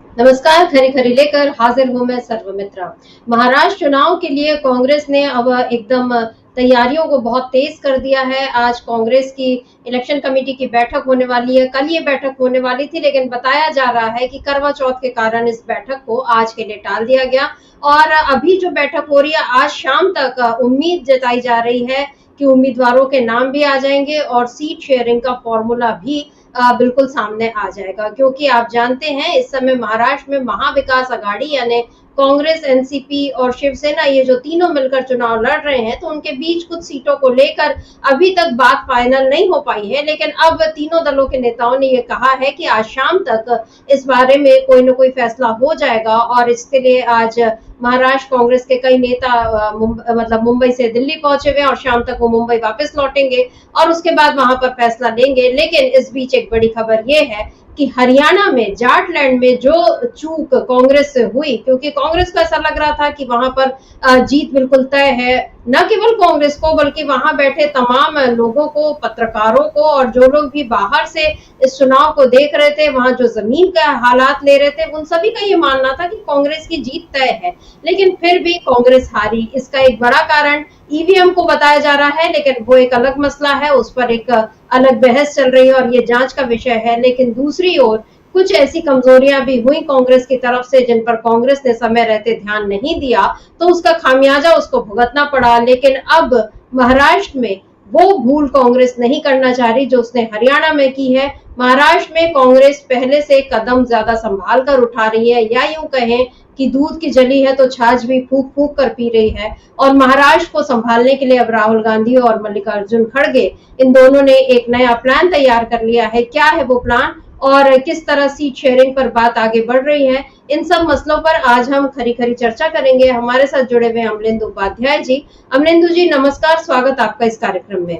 नमस्कार। खरी खरी लेकर हाजिर हूं मैं सर्वमित्रा। महाराष्ट्र चुनाव के लिए कांग्रेस ने अब एकदम तैयारियों को बहुत तेज कर दिया है। आज कांग्रेस की इलेक्शन कमेटी की बैठक होने वाली है। कल ये बैठक होने वाली थी, लेकिन बताया जा रहा है कि करवा चौथ के कारण इस बैठक को आज के लिए टाल दिया गया। और अभी जो बैठक हो रही है, आज शाम तक उम्मीद जताई जा रही है कि उम्मीदवारों के नाम भी आ जाएंगे और सीट शेयरिंग का फॉर्मूला भी बिल्कुल सामने आ जाएगा, क्योंकि आप जानते हैं इस समय महाराष्ट्र में महाविकास आघाड़ी यानी कांग्रेस, एनसीपी और शिवसेना, ये जो तीनों मिलकर चुनाव लड़ रहे हैं, तो उनके बीच कुछ सीटों को लेकर अभी तक बात फाइनल नहीं हो पाई है। लेकिन अब तीनों दलों के नेताओं ने ये कहा है कि आज शाम तक इस बारे में कोई न कोई फैसला हो जाएगा और इसके लिए आज महाराष्ट्र कांग्रेस के कई नेता मतलब मुंबई से दिल्ली पहुंचे हुए और शाम तक वो मुंबई वापस लौटेंगे और उसके बाद वहां पर फैसला लेंगे। लेकिन इस बीच एक बड़ी खबर ये है कि हरियाणा में जाटलैंड में जो चूक कांग्रेस से हुई, क्योंकि कांग्रेस को ऐसा लग रहा था कि वहां पर जीत बिल्कुल तय है, न केवल कांग्रेस को बल्कि वहां बैठे तमाम लोगों को, पत्रकारों को और जो लोग भी बाहर से इस चुनाव को देख रहे थे, वहां जो जमीन का हालात ले रहे थे, उन सभी का ये मानना था कि कांग्रेस की जीत तय है। लेकिन फिर भी कांग्रेस हारी। इसका एक बड़ा कारण ईवीएम को बताया जा रहा है, लेकिन वो एक अलग मसला है, उस पर एक अलग बहस चल रही है और ये जांच का विषय है। लेकिन दूसरी ओर कुछ ऐसी कमजोरियां भी हुई कांग्रेस की तरफ से जिन पर कांग्रेस ने समय रहते ध्यान नहीं दिया, तो उसका खामियाजा उसको भुगतना पड़ा। लेकिन अब महाराष्ट्र में वो भूल कांग्रेस नहीं करना चाह रही जो उसने हरियाणा में की है। महाराष्ट्र में कांग्रेस पहले से कदम ज्यादा संभाल कर उठा रही है, या यूं कहें कि दूध की जली है तो छाछ भी फूंक फूंक कर पी रही है। और महाराष्ट्र को संभालने के लिए अब राहुल गांधी और मल्लिकार्जुन खड़गे, इन दोनों ने एक नया प्लान तैयार कर लिया है। क्या है वो प्लान और किस तरह सीट शेयरिंग पर बात आगे बढ़ रही है, इन सब मसलों पर आज हम खरी खरी चर्चा करेंगे। हमारे साथ जुड़े हुए अमलेंदु उपाध्याय जी। अमलेंदु जी नमस्कार, स्वागत आपका इस कार्यक्रम में।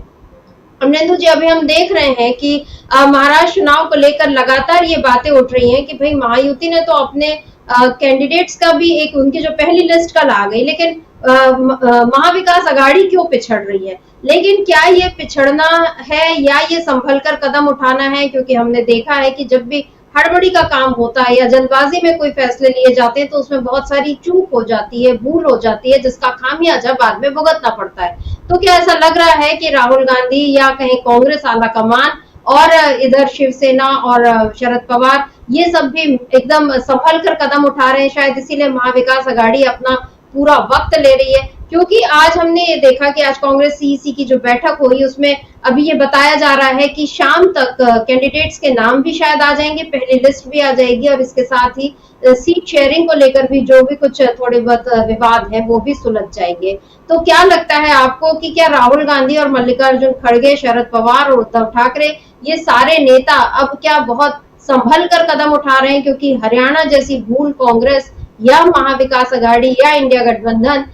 अमलेंदु जी, अभी हम देख रहे हैं कि महाराष्ट्र चुनाव को लेकर लगातार ये बातें उठ रही हैं कि भाई महायुति ने तो अपने कैंडिडेट्स का भी एक, उनकी जो पहली लिस्ट कल आ गई, लेकिन महाविकास आघाड़ी क्यों पिछड़ रही है। लेकिन क्या ये पिछड़ना है या ये संभल कर कदम उठाना है, क्योंकि हमने देखा है कि जब भी हड़बड़ी का काम होता है या जल्दबाजी में कोई फैसले लिए जाते हैं तो उसमें बहुत सारी चूक हो जाती है, भूल हो जाती है, जिसका खामियाजा बाद में भुगतना पड़ता है। तो क्या ऐसा लग रहा है कि राहुल गांधी या कहीं कांग्रेस आला कमान और इधर शिवसेना और शरद पवार, ये सब भी एकदम संभल कर कदम उठा रहे हैं, शायद इसीलिए महाविकास आघाड़ी अपना पूरा वक्त ले रही है। क्योंकि आज हमने ये देखा कि आज कांग्रेस सीईसी की जो बैठक हुई उसमें अभी ये बताया जा रहा है कि शाम तक कैंडिडेट्स के नाम भी शायद आ जाएंगे, पहली लिस्ट भी आ जाएगी और इसके साथ ही सीट शेयरिंग को लेकर भी जो भी कुछ थोड़े बहुत विवाद है वो भी सुलझ जाएंगे। तो क्या लगता है आपको कि क्या राहुल गांधी और मल्लिकार्जुन खड़गे, शरद पवार और उद्धव ठाकरे, ये सारे नेता अब क्या बहुत संभल कर कदम उठा रहे हैं, क्योंकि हरियाणा जैसी भूल कांग्रेस या महाविकास आघाड़ी या इंडिया गठबंधन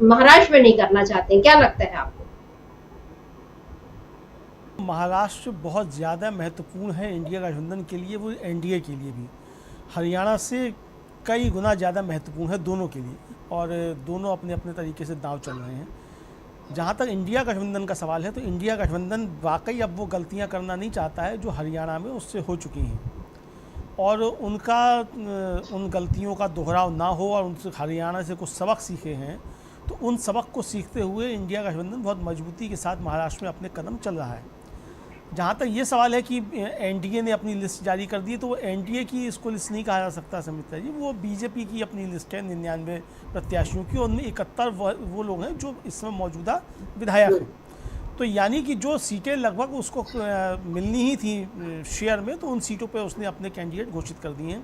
महाराष्ट्र में नहीं करना चाहते? क्या लगता है आपको? महाराष्ट्र बहुत ज़्यादा महत्वपूर्ण है इंडिया गठबंधन के लिए, वो एनडीए के लिए भी। हरियाणा से कई गुना ज़्यादा महत्वपूर्ण है दोनों के लिए, और दोनों अपने अपने तरीके से दांव चल रहे हैं। जहाँ तक इंडिया गठबंधन का सवाल है, तो इंडिया गठबंधन वाकई अब वो गलतियाँ करना नहीं चाहता है जो हरियाणा में उससे हो चुकी हैं, और उनका उन गलतियों का दोहराव ना हो और उनसे हरियाणा से कुछ सबक सीखे हैं। तो उन सबक को सीखते हुए इंडिया गठबंधन बहुत मजबूती के साथ महाराष्ट्र में अपने कदम चल रहा है। जहाँ तक ये सवाल है कि एनडीए ने अपनी लिस्ट जारी कर दी, तो वो एनडीए की इसको लिस्ट नहीं कहा जा सकता समिता जी, वो बीजेपी की अपनी लिस्ट है 99 प्रत्याशियों की, और उनमें 71 वो लोग हैं जो इस समय मौजूदा विधायक हैं। तो यानी कि जो सीटें लगभग उसको मिलनी ही थी शेयर में, तो उन सीटों पे उसने अपने कैंडिडेट घोषित कर दिए हैं।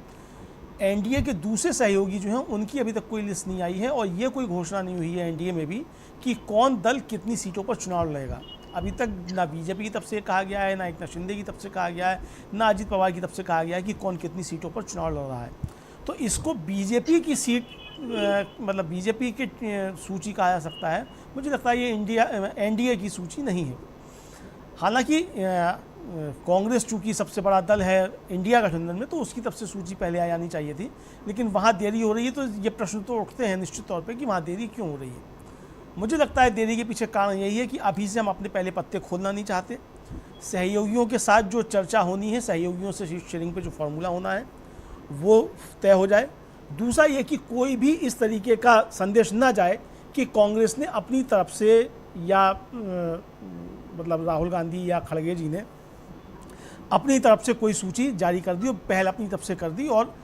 एनडीए के दूसरे सहयोगी जो हैं उनकी अभी तक कोई लिस्ट नहीं आई है, और ये कोई घोषणा नहीं हुई है एनडीए में भी कि कौन दल कितनी सीटों पर चुनाव लड़ेगा। अभी तक ना बीजेपी की तरफ से कहा गया है, ना एकनाथ शिंदे की तरफ से कहा गया है, ना अजित पवार की तरफ से कहा गया है कि कौन कितनी सीटों पर चुनाव लड़ रहा है। तो इसको बीजेपी की सीट मतलब बीजेपी की सूची कहा जा सकता है। मुझे लगता है ये एनडीए की सूची नहीं है। हालांकि कांग्रेस चूँकि सबसे बड़ा दल है इंडिया गठबंधन में, तो उसकी तरफ से सूची पहले आ जानी चाहिए थी, लेकिन वहाँ देरी हो रही है। तो ये प्रश्न तो उठते हैं निश्चित तौर पे कि वहाँ देरी क्यों हो रही है। मुझे लगता है देरी के पीछे कारण यही है कि अभी से हम अपने पहले पत्ते खोलना नहीं चाहते। सहयोगियों के साथ जो चर्चा होनी है, सहयोगियों से सीट शेयरिंग पे जो फार्मूला होना है, वो तय हो जाए। दूसरा ये कि कोई भी इस तरीके का संदेश ना जाए कि कांग्रेस ने अपनी तरफ से या मतलब राहुल गांधी या खड़गे जी ने अपनी तरफ से कोई सूची जारी कर दी और पहल अपनी तरफ से कर दी और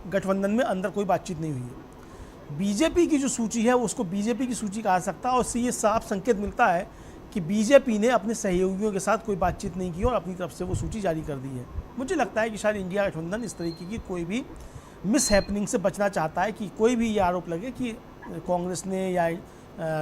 गठबंधन में अंदर कोई बातचीत नहीं हुई है। बीजेपी की जो सूची है उसको बीजेपी की सूची कहा सकता है और इससे ये साफ संकेत मिलता है कि बीजेपी ने अपने सहयोगियों के साथ कोई बातचीत नहीं की और अपनी तरफ से वो सूची जारी कर दी है। मुझे लगता है कि शायद इंडिया गठबंधन इस तरीके की कोई भी मिस हैपनिंग से बचना चाहता है कि कोई भी ये आरोप लगे कि कांग्रेस ने या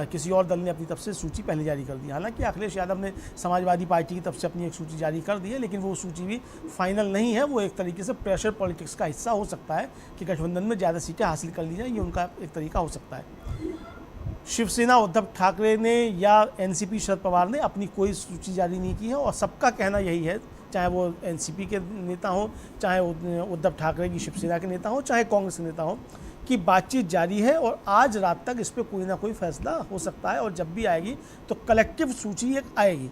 किसी और दल ने अपनी तरफ से सूची पहले जारी कर दी। हालांकि अखिलेश यादव ने समाजवादी पार्टी की तरफ से अपनी एक सूची जारी कर दी है, लेकिन वो सूची भी फाइनल नहीं है। वो एक तरीके से प्रेशर पॉलिटिक्स का हिस्सा हो सकता है कि गठबंधन में ज़्यादा सीटें हासिल कर ली जाए, ये उनका एक तरीका हो सकता है। शिवसेना उद्धव ठाकरे ने या एनसीपी शरद पवार ने अपनी कोई सूची जारी नहीं की है और सबका कहना यही है, चाहे वो एनसीपी के नेता हों, चाहे उद्धव ठाकरे की शिवसेना के नेता हों, चाहे कांग्रेस के नेता हों, कि बातचीत जारी है और आज रात तक इस पर कोई ना कोई फैसला हो सकता है। और जब भी आएगी तो कलेक्टिव सूची एक आएगी,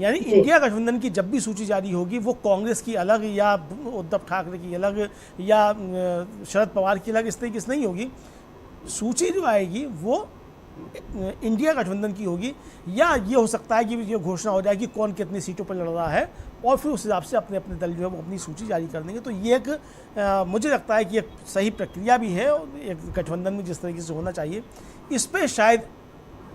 यानी इंडिया गठबंधन की जब भी सूची जारी होगी वो कांग्रेस की अलग या उद्धव ठाकरे की अलग या शरद पवार की अलग इस तरीके से नहीं होगी। सूची जो आएगी वो इंडिया गठबंधन की होगी, या ये हो सकता है कि ये घोषणा हो जाए कि कौन कितनी सीटों पर लड़ रहा है और फिर उस हिसाब से अपने अपने दल जो है वो अपनी सूची जारी कर देंगे। तो ये एक मुझे लगता है कि एक सही प्रक्रिया भी है एक गठबंधन में जिस तरीके से होना चाहिए। इस पर शायद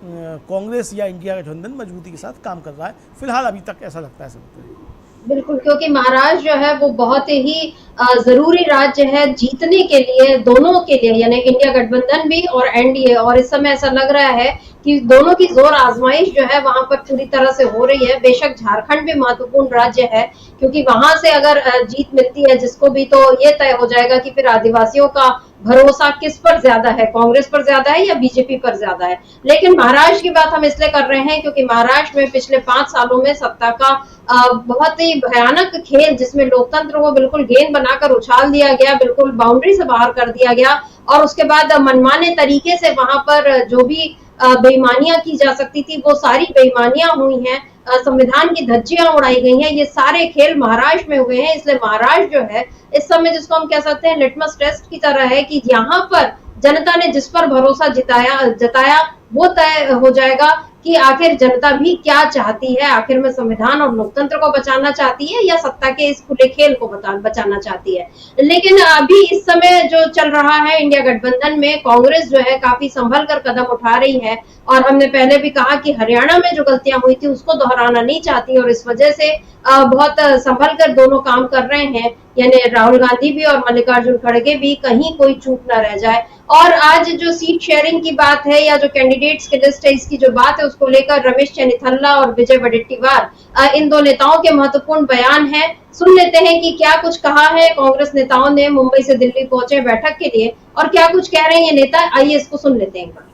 कांग्रेस या इंडिया गठबंधन मजबूती के साथ काम कर रहा है, फिलहाल अभी तक ऐसा लगता है सब। बिल्कुल, क्योंकि महाराष्ट्र जो है वो बहुत ही जरूरी राज्य है जीतने के लिए, दोनों के लिए, यानी इंडिया गठबंधन भी और एनडीए। और इस समय ऐसा लग रहा है कि दोनों की जोर आजमाइश जो है वहां पर पूरी तरह से हो रही है। बेशक झारखंड भी महत्वपूर्ण राज्य है, क्योंकि वहां से अगर जीत मिलती है जिसको भी, तो ये तय हो जाएगा कि फिर आदिवासियों का भरोसा किस पर ज्यादा है, कांग्रेस पर ज्यादा है या बीजेपी पर ज्यादा है। लेकिन महाराष्ट्र की बात हम इसलिए कर रहे हैं क्योंकि महाराष्ट्र में पिछले 5 सालों में सत्ता का बहुत ही भयानक खेल, जिसमें लोकतंत्र को बिल्कुल गेंद बनाकर उछाल दिया गया, बिल्कुल बाउंड्री से बाहर कर दिया गया और उसके बाद मनमाने तरीके से वहां पर जो भी बेईमानियां की जा सकती थी वो सारी बेईमानियां हुई हैं, संविधान की धज्जियां उड़ाई गई हैं। ये सारे खेल महाराष्ट्र में हुए हैं। इसलिए महाराष्ट्र जो है इस समय जिसको हम कह सकते हैं लिटमस टेस्ट की तरह है कि यहाँ पर जनता ने जिस पर भरोसा जताया वो तय हो जाएगा कि आखिर जनता भी क्या चाहती है, आखिर में संविधान और लोकतंत्र को बचाना चाहती है या सत्ता के इस खुले खेल को बचाना चाहती है। लेकिन अभी इस समय जो चल रहा है इंडिया गठबंधन में, कांग्रेस जो है काफी संभल कर कदम उठा रही है और हमने पहले भी कहा कि हरियाणा में जो गलतियां हुई थी उसको दोहराना नहीं चाहती और इस वजह से बहुत संभल कर दोनों काम कर रहे हैं, यानी राहुल गांधी भी और मल्लिकार्जुन खड़गे भी, कहीं कोई चूक ना रह जाए। और आज जो सीट शेयरिंग की बात है या जो कैंडिडेट्स की लिस्ट है इसकी जो बात है उसको लेकर रमेश चेन्निथल्ला और विजय वडेट्टीवार इन दो नेताओं के महत्वपूर्ण बयान है। सुन लेते हैं कि क्या कुछ कहा है कांग्रेस नेताओं ने मुंबई से दिल्ली पहुंचे बैठक के लिए और क्या कुछ कह रहे हैं ये नेता, आइए इसको सुन लेते हैं।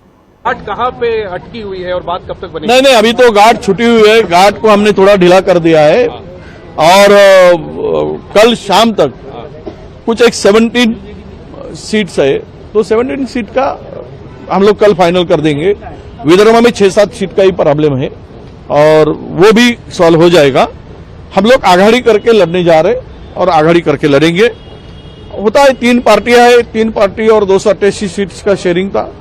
घाट कहाँ पे अटकी हुई है और बात कब तक बनेगी? नहीं, अभी तो घाट छुटी हुई है। घाट को हमने थोड़ा ढीला कर दिया है और कल शाम तक कुछ एक 17 सीट्स है, तो 17 सीट का हम लोग कल फाइनल कर देंगे। विदर्भ में 6-7 सीट का ही प्रॉब्लम है और वो भी सॉल्व हो जाएगा। हम लोग आघाड़ी करके लड़ने जा रहे और आघाड़ी करके लड़ेंगे। होता है 3 पार्टियां है, 3 पार्टी और 288 सीट्स का शेयरिंग था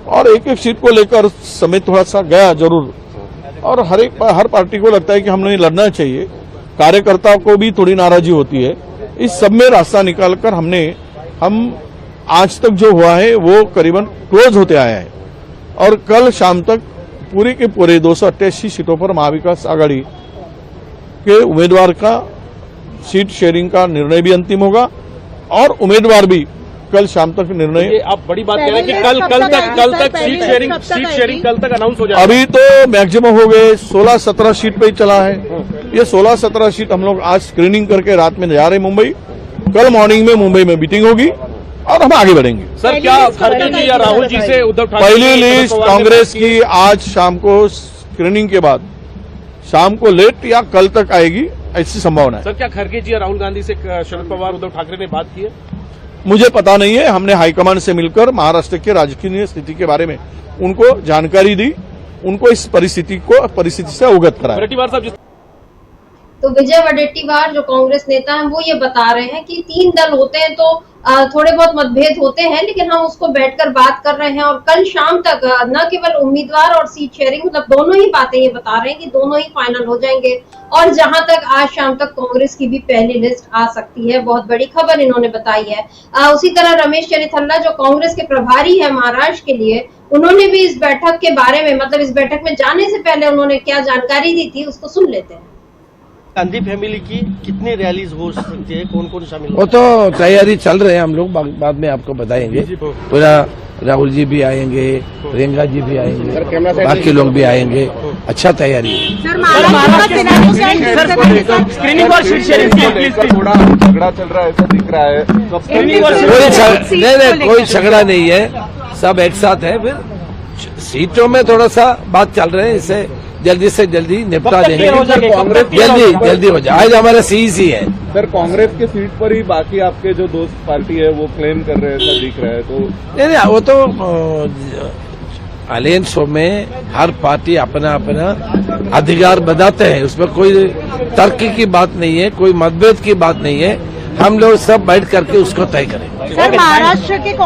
और एक सीट को लेकर समय थोड़ा सा गया जरूर और हर पार्टी को लगता है कि हमने लड़ना चाहिए। कार्यकर्ताओं को भी थोड़ी नाराजगी होती है। इस सब में रास्ता निकालकर हम आज तक जो हुआ है वो करीबन क्लोज होते आया है और कल शाम तक पूरे के पूरे 288 सीटों पर महाविकास आघाड़ी के उम्मीदवार का सीट शेयरिंग का निर्णय भी अंतिम होगा और उम्मीदवार भी कल शाम तक निर्णय। ये आप बड़ी बात कह रहे हैं कि कल तक सीट शेयरिंग कल तक अनाउंस हो जाएगा। अभी तो मैक्सिमम हो गए 16-17 सीट पे ही चला है। ये 16-17 सीट हम लोग आज स्क्रीनिंग करके रात में जा रहे हैं मुंबई। कल मॉर्निंग में मुंबई में मीटिंग होगी और हम आगे बढ़ेंगे। सर, क्या खड़गे जी या राहुल जी से उद्धव ठाकरे पहली लिस्ट कांग्रेस की आज शाम को स्क्रीनिंग के बाद शाम को लेट या कल तक आएगी, ऐसी संभावना है। सर, क्या खड़गे जी या राहुल गांधी से शरद पवार उद्धव ठाकरे ने बात की है? मुझे पता नहीं है। हमने हाईकमान से मिलकर महाराष्ट्र के राजकीय स्थिति के बारे में उनको जानकारी दी, उनको इस परिस्थिति से अवगत कराया। तो विजय वडेट्टीवार जो कांग्रेस नेता हैं वो ये बता रहे हैं कि 3 दल होते हैं तो थोड़े बहुत मतभेद होते हैं, लेकिन हम उसको बैठकर बात कर रहे हैं और कल शाम तक न केवल उम्मीदवार और सीट शेयरिंग, मतलब दोनों ही बातें ये बता रहे हैं कि दोनों ही फाइनल हो जाएंगे। और जहां तक आज शाम तक कांग्रेस की भी पहली लिस्ट आ सकती है, बहुत बड़ी खबर इन्होंने बताई है। उसी तरह रमेश चन्नीथल्ला जो कांग्रेस के प्रभारी है महाराष्ट्र के लिए, उन्होंने भी इस बैठक के बारे में, मतलब इस बैठक में जाने से पहले उन्होंने क्या जानकारी दी थी, उसको सुन लेते हैं। गांधी फैमिली की कितनी रैलीज हो सकती है, कौन कौन शामिल? वो तो तैयारी चल रहे हैं, हम लोग बाद में आपको बताएंगे। पूरा राहुल जी भी आएंगे, प्रियंका जी भी आएंगे, बाकी लोग भी आएंगे। अच्छा तैयारी है। स्क्रीनिंग और सीट शेयरिंग थोड़ा झगड़ा चल रहा है ऐसा दिख रहा है। नहीं, कोई झगड़ा नहीं है, सब एक साथ है। फिर सीटों में थोड़ा सा बात चल रहे हैं, इसे जल्दी से जल्दी निपटा देंगे। जल्दी हो जाए। आज हमारा सीईसी है सर, कांग्रेस के सीट पर ही बाकी आपके जो दोस्त पार्टी है वो क्लेम कर रहे हैं, ऐसा दिख रहा है। तो नहीं, वो तो अलायंस में हर पार्टी अपना अपना अधिकार बताते हैं, उसमें कोई तर्क की बात नहीं है, कोई मतभेद की बात नहीं है। हम लोग सब बैठ करके उसको तय करेंगे। सर, महाराष्ट्र के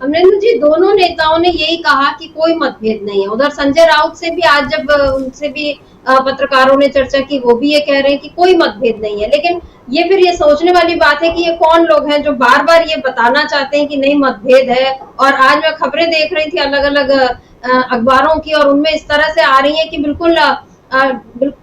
अमरेंद्र जी, दोनों नेताओं ने यही कहा कि कोई मतभेद नहीं है। उधर संजय राउत से भी आज जब उनसे भी पत्रकारों ने चर्चा की, वो भी ये कह रहे हैं कि कोई मतभेद नहीं है। लेकिन ये फिर ये सोचने वाली बात है कि ये कौन लोग हैं जो बार बार ये बताना चाहते हैं कि नहीं मतभेद है। और आज मैं खबरें देख रही थी अलग अलग अखबारों की, और उनमें इस तरह से आ रही है कि बिल्कुल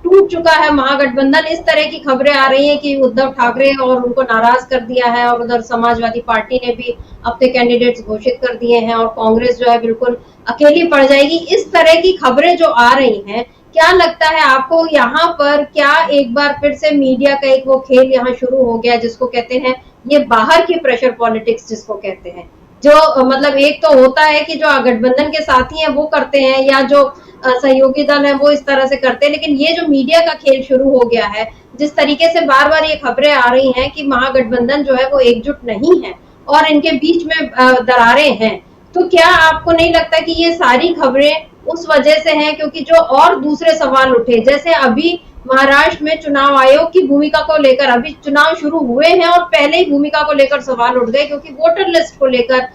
टूट चुका है महागठबंधन। इस तरह की खबरें आ रही हैं कि उद्धव ठाकरे और उनको नाराज कर दिया है, और उधर समाजवादी पार्टी ने भी अपने कैंडिडेट्स घोषित कर दिए हैं, और कांग्रेस जो है बिल्कुल अकेली पड़ जाएगी। इस तरह की खबरें जो आ रही हैं, क्या लगता है आपको यहाँ पर, क्या एक बार फिर से मीडिया का एक वो खेल यहाँ शुरू हो गया जिसको कहते हैं ये बाहर की प्रेशर पॉलिटिक्स जिसको कहते हैं, जो मतलब एक तो होता है कि जो गठबंधन के साथी हैं वो करते हैं, या जो सहयोगी दल है वो इस तरह से करते हैं, लेकिन ये जो मीडिया का खेल शुरू हो गया है, जिस तरीके से बार बार ये खबरें आ रही हैं कि महागठबंधन जो है वो एकजुट नहीं है और इनके बीच में दरारें हैं, तो क्या आपको नहीं लगता कि ये सारी खबरें उस वजह से हैं क्योंकि जो और दूसरे सवाल उठे, जैसे अभी महाराष्ट्र में चुनाव आयोग की भूमिका को लेकर, अभी चुनाव शुरू हुए हैं और पहले ही भूमिका को लेकर सवाल उठ गए क्योंकि वोटर लिस्ट को लेकर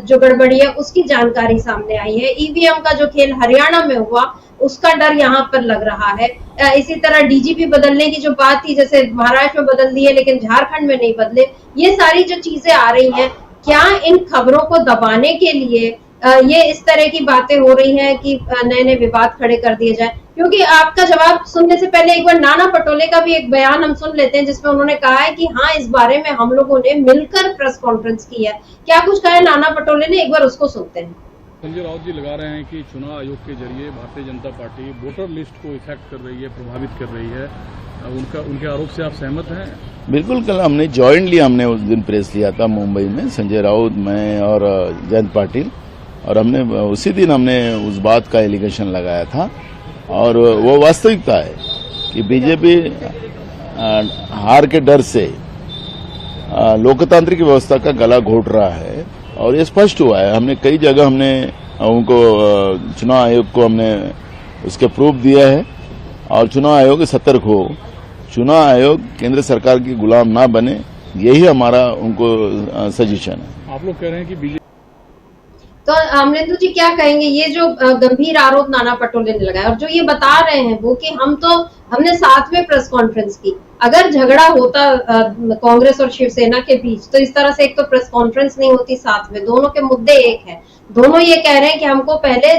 जो गड़बड़ी है उसकी जानकारी सामने आई है। ईवीएम का जो खेल हरियाणा में हुआ उसका डर यहाँ पर लग रहा है। इसी तरह डीजीपी बदलने की जो बात थी, जैसे महाराष्ट्र में बदल दिए लेकिन झारखंड में नहीं बदले, ये सारी जो चीजें आ रही हैं, क्या इन खबरों को दबाने के लिए ये इस तरह की बातें हो रही हैं कि नए नए विवाद खड़े कर दिए जाए? क्योंकि आपका जवाब सुनने से पहले एक बार नाना पटोले का भी एक बयान हम सुन लेते हैं जिसमें उन्होंने कहा है कि हाँ, इस बारे में हम लोगों ने मिलकर प्रेस कॉन्फ्रेंस की है। क्या कुछ कहा है नाना पटोले ने, एक बार उसको सुनते हैं। संजय राउत जी लगा रहे हैं कि चुनाव आयोग के जरिए Bharatiya Janata party voter list को इफेक्ट कर रही है, प्रभावित कर रही है। उनके आरोप से आप सहमत हैं? बिल्कुल, कल हमने जॉइंटली हमने उस दिन प्रेस लिया था मुंबई में, संजय राउत, मैं और जयंत पाटिल, और हमने उसी दिन हमने उस बात का एलिगेशन लगाया था। और वो वास्तविकता है कि बीजेपी हार के डर से लोकतांत्रिक व्यवस्था का गला घोट रहा है, और ये स्पष्ट हुआ है। हमने कई जगह हमने उनको चुनाव आयोग को हमने उसके प्रूफ दिया है, और चुनाव आयोग सतर्क हो, चुनाव आयोग केंद्र सरकार की गुलाम ना बने, यही हमारा उनको सजेशन है। आप लोग कह रहे हैं कि बीजेपी, तो अमरेंद्र जी क्या कहेंगे, ये जो गंभीर आरोप नाना पटोले ने लगाया और जो ये बता रहे हैं वो कि हमने साथ में प्रेस कॉन्फ्रेंस की, अगर झगड़ा होता कांग्रेस और शिवसेना के बीच तो इस तरह से एक तो प्रेस कॉन्फ्रेंस नहीं होती साथ में, दोनों के मुद्दे एक है। दोनों ये कह रहे हैं कि हमको पहले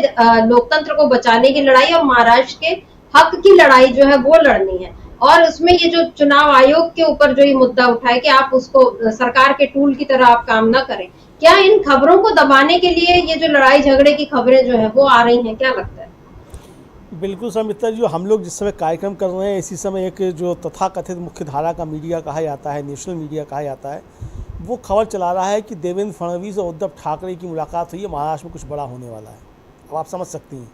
लोकतंत्र को बचाने की लड़ाई और महाराष्ट्र के हक की लड़ाई जो है वो लड़नी है, और उसमें ये जो चुनाव आयोग के ऊपर जो ये मुद्दा उठा है कि आप उसको सरकार के टूल की तरह आप काम ना करें, क्या इन खबरों को दबाने के लिए ये जो लड़ाई झगड़े की खबरें जो है वो आ रही हैं, क्या लगता है? बिल्कुल सर मित्तर जी, हम लोग जिस समय कार्यक्रम कर रहे हैं इसी समय एक जो तथाकथित मुख्य धारा का मीडिया कहा जाता है, नेशनल मीडिया कहा जाता है, वो खबर चला रहा है कि देवेंद्र फडणवीस और उद्धव ठाकरे की मुलाकात हुई है, महाराष्ट्र में कुछ बड़ा होने वाला है। अब आप समझ सकती हैं,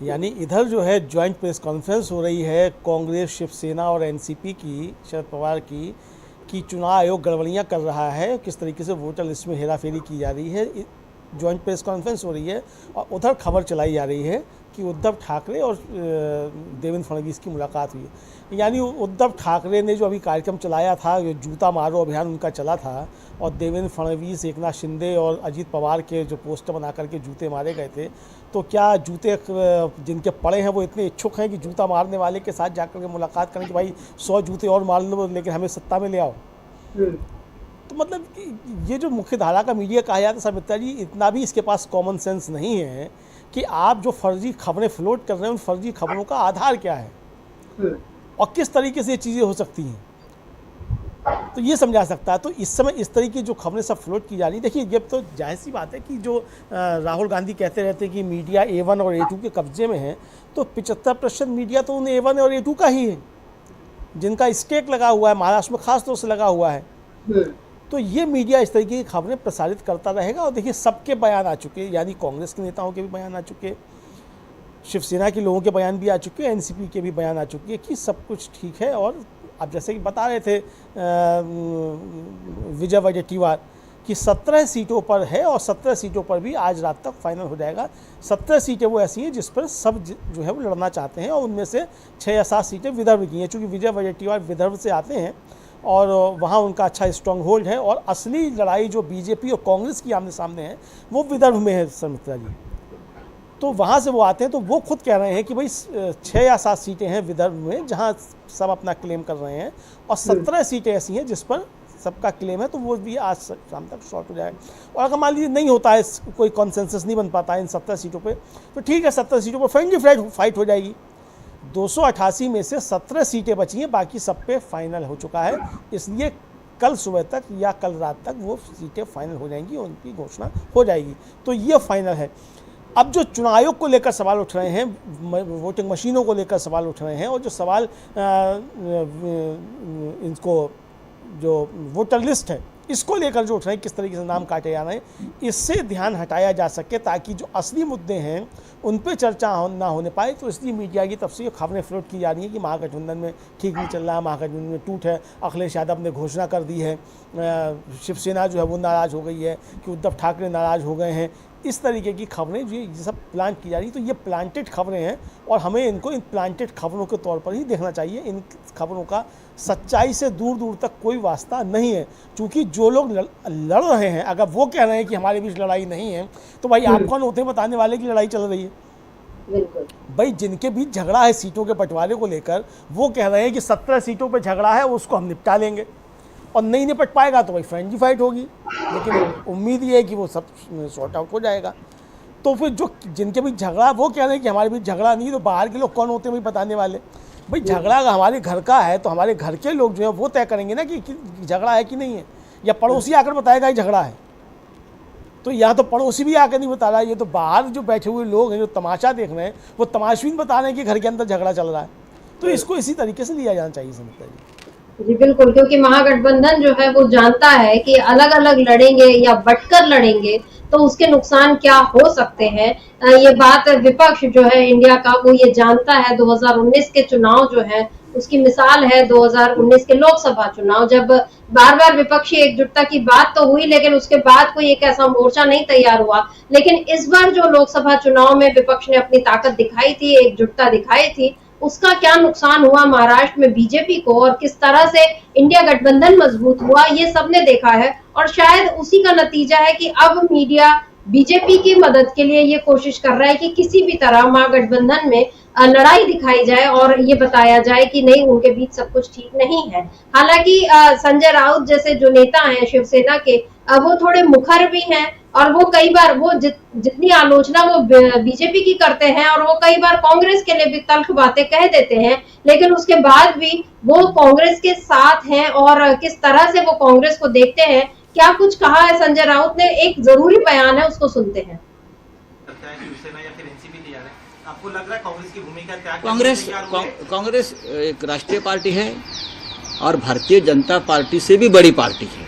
यानी इधर जो है ज्वाइंट प्रेस कॉन्फ्रेंस हो रही है कांग्रेस, शिवसेना और एनसीपी की, शरद पवार की, कि चुनाव आयोग गड़बड़ियाँ कर रहा है, किस तरीके से वोटर लिस्ट में हेराफेरी की जा रही है। जॉइंट प्रेस कॉन्फ्रेंस हो रही है और उधर खबर चलाई जा रही है कि उद्धव ठाकरे और देवेंद्र फडणवीस की मुलाकात हुई है। यानी उद्धव ठाकरे ने जो अभी कार्यक्रम चलाया था, जो जूता मारो अभियान उनका चला था, और देवेंद्र फडणवीस, एकनाथ शिंदे और अजीत पवार के जो पोस्टर बना करके जूते मारे गए थे, तो क्या जूते जिनके पड़े हैं वो इतने इच्छुक हैं कि जूता मारने वाले के साथ जाकर के मुलाकात करें कि भाई 100 जूते और मार लो लेकिन हमें सत्ता में ले आओ? तो मतलब कि ये जो मुख्य धारा का मीडिया कहा जाता है समित्रा जी, इतना भी इसके पास कॉमन सेंस नहीं है कि आप जो फर्जी खबरें फ्लोट कर रहे हैं उन फर्जी खबरों का आधार क्या है और किस तरीके से ये चीज़ें हो सकती हैं, तो ये समझा सकता है। तो इस समय इस तरीके की जो खबरें सब फ्लोट की जा रही, देखिए ये तो जाहिर सी बात है कि जो राहुल गांधी कहते रहते हैं कि मीडिया A1 और A2 के कब्जे में है, तो 75% मीडिया तो उन A1 और A2 का ही है जिनका स्टेक लगा हुआ है, महाराष्ट्र में खास तौर से लगा हुआ है। तो ये मीडिया इस तरीके की खबरें प्रसारित करता रहेगा। और देखिए सबके बयान आ चुके, यानी कांग्रेस के नेताओं के भी बयान आ चुके, शिवसेना के लोगों के बयान भी आ चुके, एनसीपी के भी बयान आ चुके हैं कि सब कुछ ठीक है। और अब जैसे कि बता रहे थे विजय वडेट्टीवार कि 17 सीटों पर है और 17 सीटों पर भी आज रात तक फाइनल हो जाएगा। 17 सीटें वो ऐसी हैं जिस पर सब जो है वो लड़ना चाहते हैं और उनमें से 6 या 7 सीटें विदर्भ की हैं, चूँकि विजय वडेट्टीवार विदर्भ से आते हैं और वहाँ उनका अच्छा स्ट्रॉन्ग होल्ड है। और असली लड़ाई जो बीजेपी और कांग्रेस की आमने सामने है वो विदर्भ में है समित्रा जी। तो वहाँ से वो आते हैं, तो वो खुद कह रहे हैं कि भाई 6 या 7 सीटें हैं विदर्भ में जहाँ सब अपना क्लेम कर रहे हैं और 17 सीटें ऐसी हैं जिस पर सबका क्लेम है, तो वो भी आज शाम तक शॉर्ट हो जाएगा। और अगर मान लीजिए नहीं होता है, कोई कॉन्सेंसस नहीं बन पाता है इन 17 सीटों पे, तो ठीक है 17 सीटों पर फ्रेंडली फाइट हो जाएगी। 288 में से 17 सीटें बची हैं, बाकी सब पे फाइनल हो चुका है। इसलिए कल सुबह तक या कल रात तक वो सीटें फाइनल हो जाएंगी, उनकी घोषणा हो जाएगी। तो ये फाइनल है। अब जो चुनाव आयोग को लेकर सवाल उठ रहे हैं, वोटिंग मशीनों को लेकर सवाल उठ रहे हैं, और जो सवाल इनको जो वोटर लिस्ट है इसको लेकर जो उठ रहे हैं, किस तरीके से नाम काटे जा रहे हैं, इससे ध्यान हटाया जा सके ताकि जो असली मुद्दे हैं उन पे चर्चा ना होने पाए। तो इसलिए मीडिया की तरफ से ये खबरें फ्लोट की जा रही हैं कि महागठबंधन में ठीक नहीं चल रहा है, महागठबंधन में टूट है, अखिलेश यादव ने घोषणा कर दी है, शिवसेना जो है वो नाराज़ हो गई है कि उद्धव ठाकरे नाराज़ हो गए हैं। इस तरीके की खबरें जो ये सब प्लांट की जा रही, तो ये प्लांटेड खबरें हैं और हमें इनको इन प्लांटेड खबरों के तौर पर ही देखना चाहिए। इन खबरों का सच्चाई से दूर दूर तक कोई वास्ता नहीं है, क्योंकि जो लोग लड़ रहे हैं अगर वो कह रहे हैं कि हमारे बीच लड़ाई नहीं है, तो भाई आप कौन होते हैं बताने वाले की लड़ाई चल रही है? बिल्कुल भाई जिनके बीच झगड़ा है सीटों के बंटवारे को लेकर, वो कह रहे हैं कि 17 सीटों पर झगड़ा है उसको हम निपटा लेंगे, और नहीं निपट पाएगा तो भाई फ्रेंडली फाइट होगी, लेकिन उम्मीद ये है कि वो सब सॉर्ट आउट हो जाएगा। तो फिर जो जिनके बीच झगड़ा, वो कह रहे हैं कि हमारे बीच झगड़ा नहीं, तो बाहर के लोग कौन होते हैं भाई बताने वाले? भाई झगड़ा अगर हमारे घर का है तो हमारे घर के लोग जो है वो तय करेंगे ना कि झगड़ा है कि नहीं है, या पड़ोसी आकर बताएगा कि झगड़ा है। तो यहाँ तो पड़ोसी भी आकर नहीं बता रहा है, ये तो बाहर जो बैठे हुए लोग हैं जो तमाशा देख रहे हैं वो तमाशबीन बता रहे हैं कि घर के अंदर झगड़ा चल रहा है। तो इसको इसी तरीके से लिया जाना चाहिए समझता है जी बिल्कुल, क्योंकि महागठबंधन जो है वो जानता है कि अलग अलग लड़ेंगे या बंटकर लड़ेंगे तो उसके नुकसान क्या हो सकते हैं। ये बात विपक्ष जो है इंडिया का वो ये जानता है। 2019 के चुनाव जो है उसकी मिसाल है 2019 के लोकसभा चुनाव, जब बार बार विपक्षी एकजुटता की बात तो हुई लेकिन उसके बाद कोई एक ऐसा मोर्चा नहीं तैयार हुआ। लेकिन इस बार जो लोकसभा चुनाव में विपक्ष ने अपनी ताकत दिखाई थी, एकजुटता दिखाई थी, उसका क्या नुकसान हुआ महाराष्ट्र में बीजेपी को और किस तरह से इंडिया गठबंधन मजबूत हुआ, ये सबने देखा है। और शायद उसी का नतीजा है कि अब मीडिया बीजेपी की मदद के लिए ये कोशिश कर रहा है कि किसी भी तरह महागठबंधन में लड़ाई दिखाई जाए और ये बताया जाए कि नहीं उनके बीच सब कुछ ठीक नहीं है। हालांकि संजय राउत जैसे जो नेता हैं शिवसेना के, वो थोड़े मुखर भी हैं और वो कई बार वो जितनी आलोचना वो बीजेपी की करते हैं और वो कई बार कांग्रेस के लिए भी तल्ख बातें कह देते हैं, लेकिन उसके बाद भी वो कांग्रेस के साथ हैं और किस तरह से वो कांग्रेस को देखते हैं। क्या कुछ कहा है संजय राउत ने, एक जरूरी बयान है उसको सुनते हैं। आपको लग रहा है कांग्रेस की भूमिका क्या? कांग्रेस एक राष्ट्रीय पार्टी है और भारतीय जनता पार्टी से भी बड़ी पार्टी है।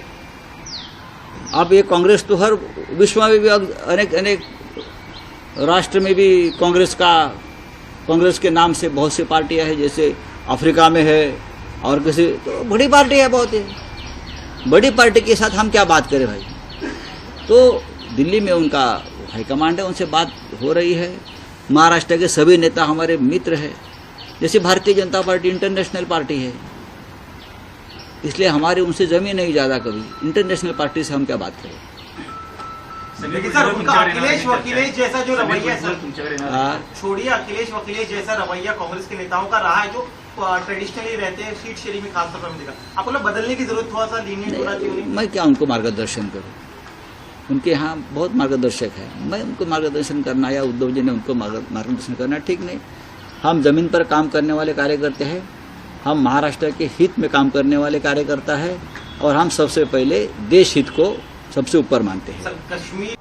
अब ये कांग्रेस तो हर विश्व में भी अनेक राष्ट्र में भी कांग्रेस के नाम से बहुत सी पार्टियां हैं, जैसे अफ्रीका में है और किसी, तो बड़ी पार्टी है बहुत ही बड़ी पार्टी के साथ हम क्या बात करें भाई। तो दिल्ली में उनका हाईकमांड है, उनसे बात हो रही है। महाराष्ट्र के सभी नेता हमारे मित्र हैं, जैसे Bharatiya Janata party international party है, इसलिए हमारी उनसे जमी नहीं ज़्यादा कभी। इंटरनेशनल पार्टी से हम क्या बात करें। लेकिन सर उनका अखिलेश जैसा जो रवैया है सर, छोड़िए अखिलेश जैसा रवैया कांग्रेस के नेताओं का रहा है, जो ट्रेडिशनली रहते हैं सीट शेयरिंग में खासतौर पर देखा, आपको लोग बदलने की जरूरत, थोड़ा सा लीनियंट होना चाहिए। मैं क्या उनको मार्गदर्शन करूं, उनके यहाँ बहुत मार्गदर्शक है, मैं उनको मार्गदर्शन करना या उद्धव जी ने उनको मार्गदर्शन करना ठीक नहीं। हम जमीन पर काम करने वाले कार्यकर्ता हैं, हम महाराष्ट्र के हित में काम करने वाले कार्यकर्ता है, और हम सबसे पहले देश हित को सबसे ऊपर मानते हैं। कश्मीर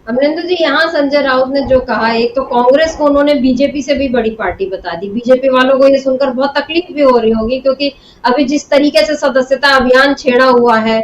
अमरिंदर जी, यहाँ संजय राउत ने जो कहा, एक तो कांग्रेस को उन्होंने बीजेपी से भी बड़ी पार्टी बता दी। बीजेपी वालों को ये सुनकर बहुत तकलीफ भी हो रही होगी, क्योंकि अभी जिस तरीके से सदस्यता अभियान छेड़ा हुआ है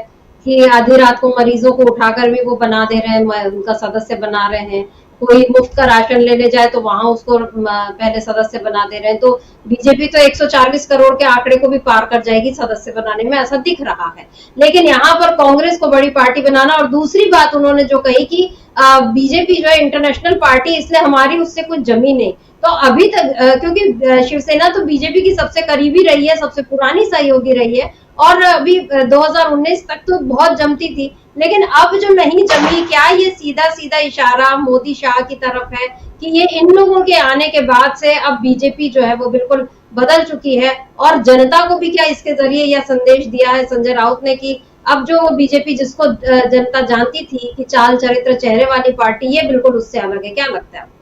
कि आधी रात को मरीजों को उठाकर भी वो बना दे रहे हैं, उनका सदस्य बना रहे हैं। कोई मुफ्त का राशन लेने जाए तो वहां उसको पहले सदस्य बना दे रहे हैं। तो बीजेपी तो 140 करोड़ के आंकड़े को भी पार कर जाएगी सदस्य बनाने में, ऐसा दिख रहा है। लेकिन यहाँ पर कांग्रेस को बड़ी पार्टी बनाना, और दूसरी बात उन्होंने जो कही कि बीजेपी जो है इंटरनेशनल पार्टी, इसलिए हमारी उससे कुछ जमी नहीं। तो अभी तक क्योंकि शिवसेना तो बीजेपी की सबसे करीबी रही है, सबसे पुरानी सहयोगी रही है, और अभी 2019 तक तो बहुत जमती थी, लेकिन अब जो नहीं जमी, क्या ये सीधा सीधा इशारा मोदी शाह की तरफ है कि ये इन लोगों के आने के बाद से अब बीजेपी जो है वो बिल्कुल बदल चुकी है? और जनता को भी क्या इसके जरिए यह संदेश दिया है संजय राउत ने कि अब जो बीजेपी जिसको जनता जानती थी कि चाल चरित्र चेहरे वाली पार्टी, ये बिल्कुल उससे अलग है? क्या लगता है?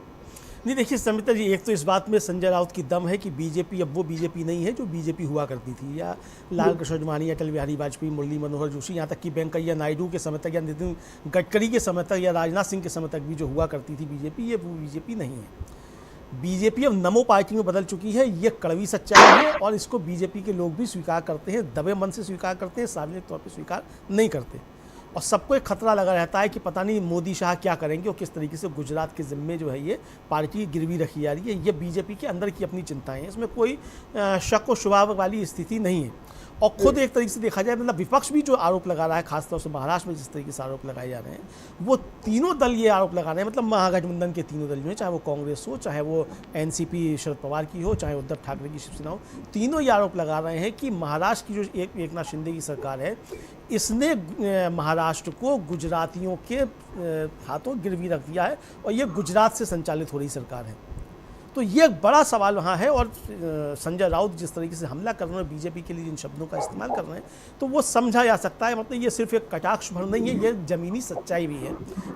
नहीं, देखिए समिता जी, एक तो इस बात में संजय राउत की दम है कि बीजेपी अब वो बीजेपी नहीं है जो बीजेपी हुआ करती थी, या लाल कृष्ण आडवाणी, अटल बिहारी वाजपेयी, मुरली मनोहर जोशी, यहाँ तक कि वेंकैया नायडू के समय तक या नितिन गडकरी के समय तक या राजनाथ सिंह के समय तक भी जो हुआ करती थी बीजेपी, ये वो बीजेपी नहीं है। बीजेपी अब नमो पार्टी में बदल चुकी है, ये कड़वी सच्चाई है, और इसको बीजेपी के लोग भी स्वीकार करते हैं, दबे मन से स्वीकार करते हैं, सार्वजनिक तौर पर स्वीकार नहीं करते। और सबको एक खतरा लगा रहता है कि पता नहीं मोदी शाह क्या करेंगे, और किस तरीके से गुजरात के ज़िम्मे जो है ये पार्टी गिरवी रखी जा रही है। ये बीजेपी के अंदर की अपनी चिंताएं हैं, इसमें कोई शक व शुबा वाली स्थिति नहीं है। और खुद एक तरीके से देखा जाए, मतलब विपक्ष भी जो आरोप लगा रहा है, खासतौर से महाराष्ट्र में जिस तरीके से आरोप लगाए जा रहे हैं, वो तीनों दल ये आरोप लगा रहे हैं, मतलब महागठबंधन के तीनों दल जो हैं, चाहे वो कांग्रेस हो, चाहे वो एनसीपी शरद पवार की हो, चाहे उद्धव ठाकरे की शिवसेना हो, तीनों ये आरोप लगा रहे हैं कि महाराष्ट्र की जो एकनाथ शिंदे की सरकार है, इसने महाराष्ट्र को गुजरातियों के हाथों गिरवी रख दिया है, और ये गुजरात से संचालित हो रही सरकार है। तो ये एक बड़ा सवाल वहाँ है। और संजय राउत जिस तरीके से हमला कर रहे हैं बीजेपी के लिए, जिन शब्दों का इस्तेमाल कर रहे हैं, तो वो समझा जा सकता है। मतलब ये सिर्फ एक कटाक्ष भर नहीं है, ये ज़मीनी सच्चाई भी है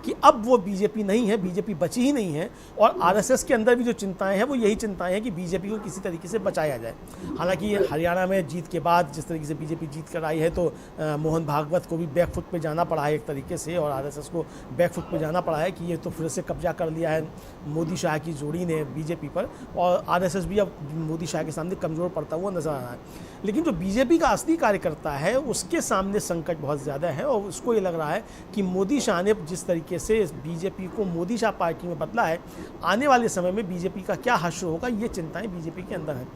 कि अब वो बीजेपी नहीं है, बीजेपी बची ही नहीं है। और आरएसएस के अंदर भी जो चिंताएं हैं वो यही चिंताएं हैं कि बीजेपी को किसी तरीके से बचाया जाए। हालांकि हरियाणा में जीत के बाद जिस तरीके से बीजेपी जीत कर आई है, तो मोहन भागवत को भी बैकफुट पे जाना पड़ा है एक तरीके से, और आरएसएस को बैकफुट पे जाना पड़ा है कि ये तो फिर से कब्जा कर लिया है मोदी शाह की जोड़ी ने बीजेपी पर, और आरएसएस भी अब मोदी शाह के सामने कमज़ोर पड़ता हुआ नजर आ रहा है। लेकिन जो बीजेपी का असली कार्यकर्ता है, उसके सामने संकट बहुत ज़्यादा है, और उसको ये लग रहा है कि मोदी शाह ने जिस तरीके से बीजेपी को मोदी शाह पार्टी में बदला है, आने वाले समय में बीजेपी का क्या हश्र होगा, ये चिंताएं बीजेपी के अंदर हैं।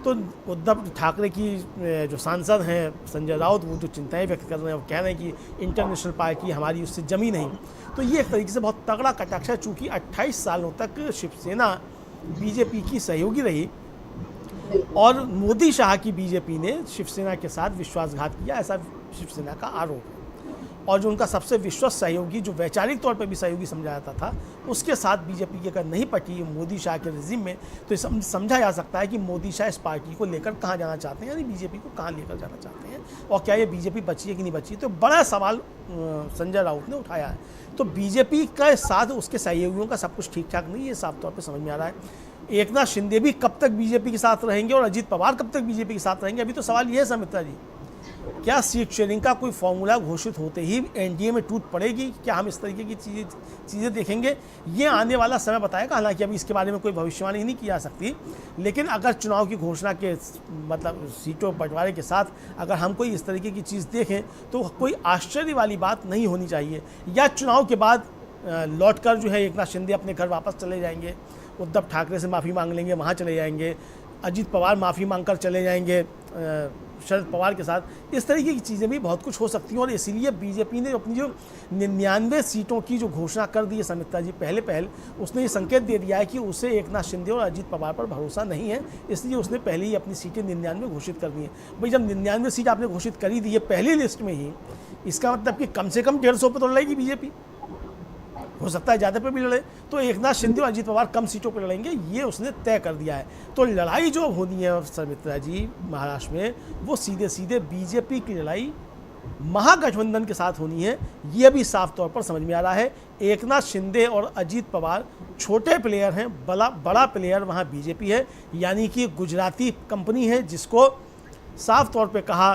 तो उद्धव ठाकरे की जो सांसद हैं संजय राउत, वो जो चिंताएं व्यक्त कर रहे हैं, वो कह रहे हैं कि इंटरनेशनल पार्टी हमारी उससे जमी नहीं। तो ये एक तरीके से बहुत तगड़ा कटाक्ष है, चूँकि 28 सालों तक शिवसेना बीजेपी की सहयोगी रही, और मोदी शाह की बीजेपी ने शिवसेना के साथ विश्वासघात किया, ऐसा शिवसेना का आरोप है। और जो उनका सबसे विश्वस्त सहयोगी, जो वैचारिक तौर पर भी सहयोगी समझा जाता था, उसके साथ बीजेपी की अगर नहीं पटी मोदी शाह के रिजिम में, तो समझा जा सकता है कि मोदी शाह इस पार्टी को लेकर कहाँ जाना चाहते हैं, यानी बीजेपी को कहाँ लेकर जाना चाहते हैं, और क्या ये बीजेपी बची है कि नहीं बची। तो बड़ा सवाल संजय राउत ने उठाया है। तो बीजेपी के साथ उसके सहयोगियों का सब कुछ ठीक ठाक नहीं, ये साफ तौर पर समझ में आ रहा है। एकनाथ शिंदे भी कब तक बीजेपी के साथ रहेंगे, और अजीत पवार कब तक बीजेपी के साथ रहेंगे, अभी तो सवाल ये है समित्रा जी, क्या सीट शेयरिंग का कोई फॉर्मूला घोषित होते ही एनडीए में टूट पड़ेगी? क्या हम इस तरीके की चीज़ें देखेंगे? ये आने वाला समय बताएगा। हालांकि अभी इसके बारे में कोई भविष्यवाणी नहीं की जा सकती, लेकिन अगर चुनाव की घोषणा के मतलब सीटों बंटवारे के साथ अगर हम कोई इस तरीके की चीज़ देखें, तो कोई आश्चर्य वाली बात नहीं होनी चाहिए। या चुनाव के बाद लौटकर जो है एकनाथ शिंदे अपने घर वापस चले जाएंगे, उद्धव ठाकरे से माफ़ी मांग लेंगे, वहाँ चले जाएंगे, अजीत पवार माफ़ी मांगकर चले जाएंगे शरद पवार के साथ, इस तरीके की चीज़ें भी बहुत कुछ हो सकती हैं। और इसीलिए बीजेपी ने अपनी जो 99 सीटों की जो घोषणा कर दी है सुमित्रा जी पहल उसने ये संकेत दे दिया है कि उसे एकनाथ शिंदे और अजीत पवार पर भरोसा नहीं है, इसलिए उसने पहले ही अपनी सीटें 99 घोषित कर दी हैं। भाई जब 99 सीट आपने घोषित करी दी है पहली लिस्ट में ही, इसका मतलब कि कम से कम 150 पर तो लड़ेगी बीजेपी, हो सकता है ज़्यादा पे भी लड़े, तो एकनाथ शिंदे और अजीत पवार कम सीटों पर लड़ेंगे, ये उसने तय कर दिया है। तो लड़ाई जो होनी है सुमित्रा जी महाराष्ट्र में, वो सीधे सीधे बीजेपी की लड़ाई महागठबंधन के साथ होनी है, ये भी साफ तौर पर समझ में आ रहा है। एकनाथ शिंदे और अजीत पवार छोटे प्लेयर हैं, बड़ा प्लेयर वहाँ बीजेपी है, यानी कि गुजराती कंपनी है जिसको साफ तौर पे कहा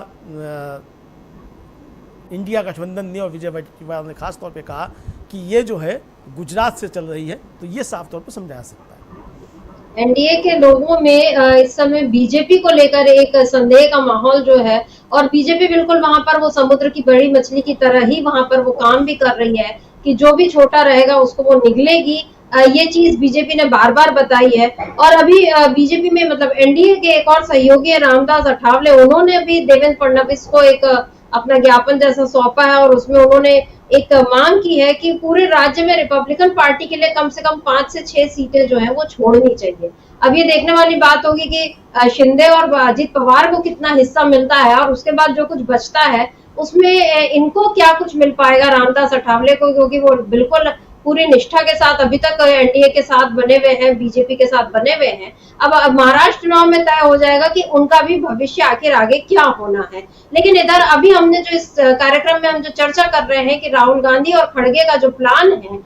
इंडिया गठबंधन ने और विजय वडेट्टीवार ने खास तौर पे कहा कि ये जो है गुजरात से चल रही है, तो ये साफ तौर पर समझा सकता है। एनडीए के लोगों में इस समय बीजेपी को लेकर एक संदेह का माहौल जो है, और बीजेपी बिल्कुल वहां पर वो समुद्र की बड़ी मछली की तरह ही वहां पर वो काम भी कर रही है कि जो भी छोटा रहेगा उसको वो निगलेगी। ये चीज बीजेपी ने बार बार बताई है। और अभी बीजेपी में मतलब एनडीए के एक और सहयोगी है रामदास अठावले, उन्होंने भी देवेंद्र फडणवीस को एक अपना ज्ञापन जैसा सौंपा है और उसमें उन्होंने एक मांग की है कि पूरे राज्य में रिपब्लिकन पार्टी के लिए कम से कम 5 से 6 सीटें जो है वो छोड़नी चाहिए। अब ये देखने वाली बात होगी कि शिंदे और अजीत पवार को कितना हिस्सा मिलता है और उसके बाद जो कुछ बचता है उसमें इनको क्या कुछ मिल पाएगा रामदास अठावले को, क्योंकि वो बिल्कुल पूरी निष्ठा के साथ अभी तक एनडीए के साथ बने हुए हैं, बीजेपी के साथ बने हुए हैं। अब महाराष्ट्र चुनाव में तय हो जाएगा कि उनका भी भविष्य आखिर आगे क्या होना है। लेकिन इधर अभी हमने जो इस कार्यक्रम में हम जो चर्चा कर रहे हैं कि राहुल गांधी और खड़गे का जो प्लान है,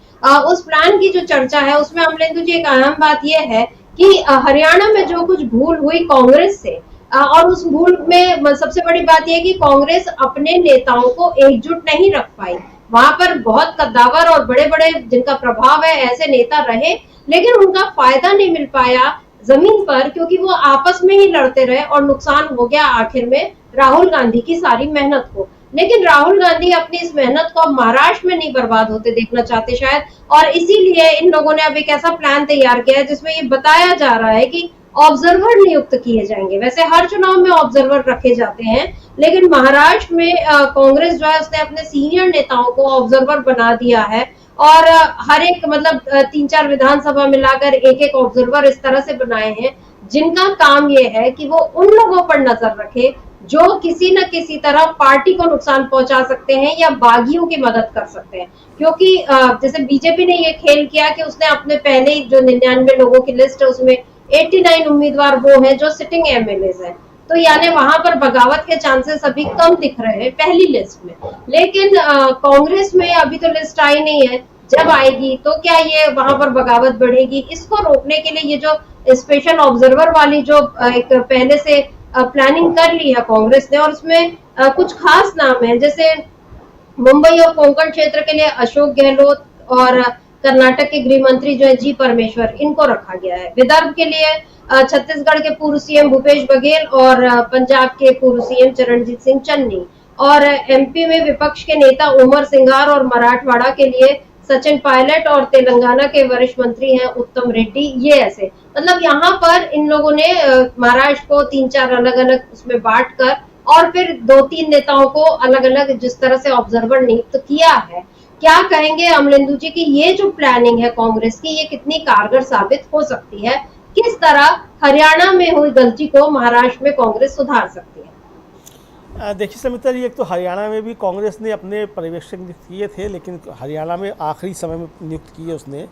उस प्लान की जो चर्चा है उसमें अमलेंदु जी एक अहम बात यह है कि हरियाणा में जो कुछ भूल हुई कांग्रेस से, और उस भूल में सबसे बड़ी बात यह कि कांग्रेस अपने नेताओं को एकजुट नहीं रख पाई। वहां पर बहुत कद्दावर और बड़े बड़े जिनका प्रभाव है ऐसे नेता रहे, लेकिन उनका फायदा नहीं मिल पाया जमीन पर, क्योंकि वो आपस में ही लड़ते रहे और नुकसान हो गया आखिर में राहुल गांधी की सारी मेहनत को। लेकिन राहुल गांधी अपनी इस मेहनत को महाराष्ट्र में नहीं बर्बाद होते देखना चाहते शायद, और इसीलिए इन लोगों ने अब एक ऐसा प्लान तैयार किया है जिसमें ये बताया जा रहा है कि ऑब्जर्वर नियुक्त किए जाएंगे। वैसे हर चुनाव में ऑब्जर्वर रखे जाते हैं, लेकिन महाराष्ट्र में कांग्रेस जो है उसने अपने सीनियर नेताओं को ऑब्जर्वर बना दिया है और हर एक मतलब 3-4 विधानसभा मिलाकर एक ऑब्जर्वर इस तरह से बनाए हैं जिनका काम ये है कि वो उन लोगों पर नजर रखे जो किसी न किसी तरह पार्टी को नुकसान पहुंचा सकते हैं या बागियों की मदद कर सकते हैं। क्योंकि जैसे बीजेपी ने ये खेल किया कि उसने अपने पहले ही जो 99 लोगों की लिस्ट है उसमें 89 उम्मीदवार वो हैं जो सिटिंग एमएलए हैं, तो यानी वहां पर बगावत के चांसेस अभी कम दिख रहे हैं पहली लिस्ट में। लेकिन कांग्रेस में अभी तो लिस्ट आई नहीं है, जब आएगी तो क्या ये वहां पर बगावत बढ़ेगी? इसको रोकने के लिए ये जो स्पेशल ऑब्जर्वर वाली जो एक पहले से प्लानिंग कर ली है कांग्रेस ने, और उसमें कुछ खास नाम है, जैसे मुंबई और कोंकण क्षेत्र के लिए अशोक गहलोत और कर्नाटक के गृह मंत्री जो है जी परमेश्वर, इनको रखा गया है। विदर्भ के लिए छत्तीसगढ़ के पूर्व सीएम भूपेश बघेल और पंजाब के पूर्व सीएम चरणजीत सिंह चन्नी, और एमपी में विपक्ष के नेता उमर सिंघार और मराठवाड़ा के लिए सचिन पायलट, और तेलंगाना के वरिष्ठ मंत्री हैं उत्तम रेड्डी। ये ऐसे मतलब यहाँ पर इन लोगों ने महाराष्ट्र को 3-4 अलग अलग उसमें बांट कर और फिर 2-3 नेताओं को अलग अलग जिस तरह से ऑब्जर्वर नियुक्त किया है। क्या कहेंगे अमलेंदु जी कि ये जो प्लानिंग है कांग्रेस की, ये कितनी कारगर साबित हो सकती है? किस तरह हरियाणा में हुई गलती को महाराष्ट्र में कांग्रेस सुधार सकती है? देखिए समिता जी, एक तो हरियाणा में भी कांग्रेस ने अपने पर्यवेक्षक नियुक्त किए थे, लेकिन हरियाणा में आखिरी समय में नियुक्त किए उसने,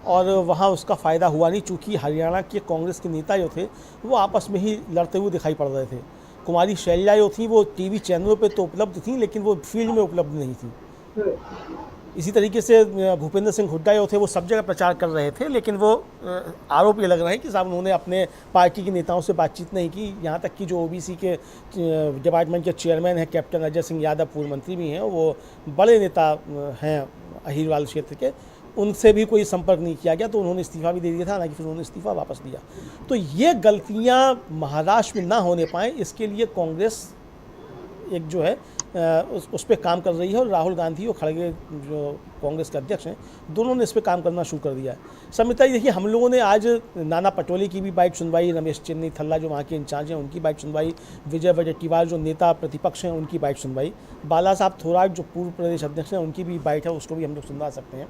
और वहाँ उसका फ़ायदा हुआ नहीं, चूँकि हरियाणा के कांग्रेस के नेता जो थे वो आपस में ही लड़ते हुए दिखाई पड़ रहे थे। कुमारी शैलजा जो थी वो टीवी चैनलों पे तो उपलब्ध थी, लेकिन वो फील्ड में उपलब्ध नहीं थी। इसी तरीके से भूपेंद्र सिंह हुड्डा जो थे वो सब जगह प्रचार कर रहे थे, लेकिन वो आरोप ये लग रहे हैं कि साहब उन्होंने अपने पार्टी के नेताओं से बातचीत नहीं की। यहाँ तक कि जो ओबीसी के डिपार्टमेंट के चेयरमैन हैं कैप्टन अजय सिंह यादव, पूर्व मंत्री भी हैं, वो बड़े नेता हैं अहिरवाल क्षेत्र के, उनसे भी कोई संपर्क नहीं किया गया, तो उन्होंने इस्तीफा भी दे दिया था, हालांकि फिर उन्होंने इस्तीफा वापस लिया। तो ये गलतियाँ महाराष्ट्र में ना होने पाएँ, इसके लिए कांग्रेस एक जो है उस पर काम कर रही है और राहुल गांधी और खड़गे जो कांग्रेस के अध्यक्ष हैं दोनों ने इस पर काम करना शुरू कर दिया है। समिता जी देखिए, हम लोगों ने आज नाना पटोले की भी बाइट सुनवाई, रमेश चन्नीथल्ला जो वहाँ के इंचार्ज हैं उनकी बाइट सुनवाई, विजय वडेट्टीवार जो नेता प्रतिपक्ष हैं उनकी बाइट सुनवाई, बाला साहब थोराट जो पूर्व प्रदेश अध्यक्ष हैं उनकी भी बाइट है, उसको भी हम लोग सुनवा सकते हैं।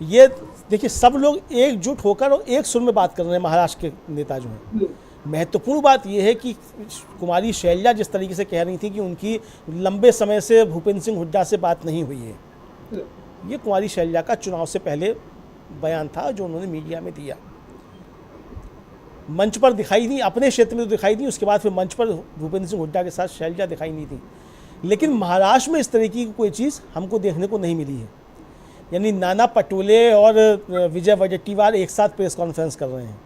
ये देखिए सब लोग एकजुट होकर और एक सुर में बात कर रहे हैं। महाराष्ट्र के नेता जो हैं, महत्वपूर्ण बात यह है कि कुमारी शैलजा जिस तरीके से कह रही थी कि उनकी लंबे समय से भूपेंद्र सिंह हुड्डा से बात नहीं हुई है, ये कुमारी शैलजा का चुनाव से पहले बयान था जो उन्होंने मीडिया में दिया। मंच पर दिखाई नहीं, अपने क्षेत्र में तो दिखाई नहीं, उसके बाद फिर मंच पर भूपेंद्र सिंह हुड्डा के साथ शैलजा दिखाई नहीं थी। लेकिन महाराष्ट्र में इस तरीके की कोई चीज़ हमको देखने को नहीं मिली है। यानी नाना पटोले और विजय वडेट्टीवार एक साथ प्रेस कॉन्फ्रेंस कर रहे हैं,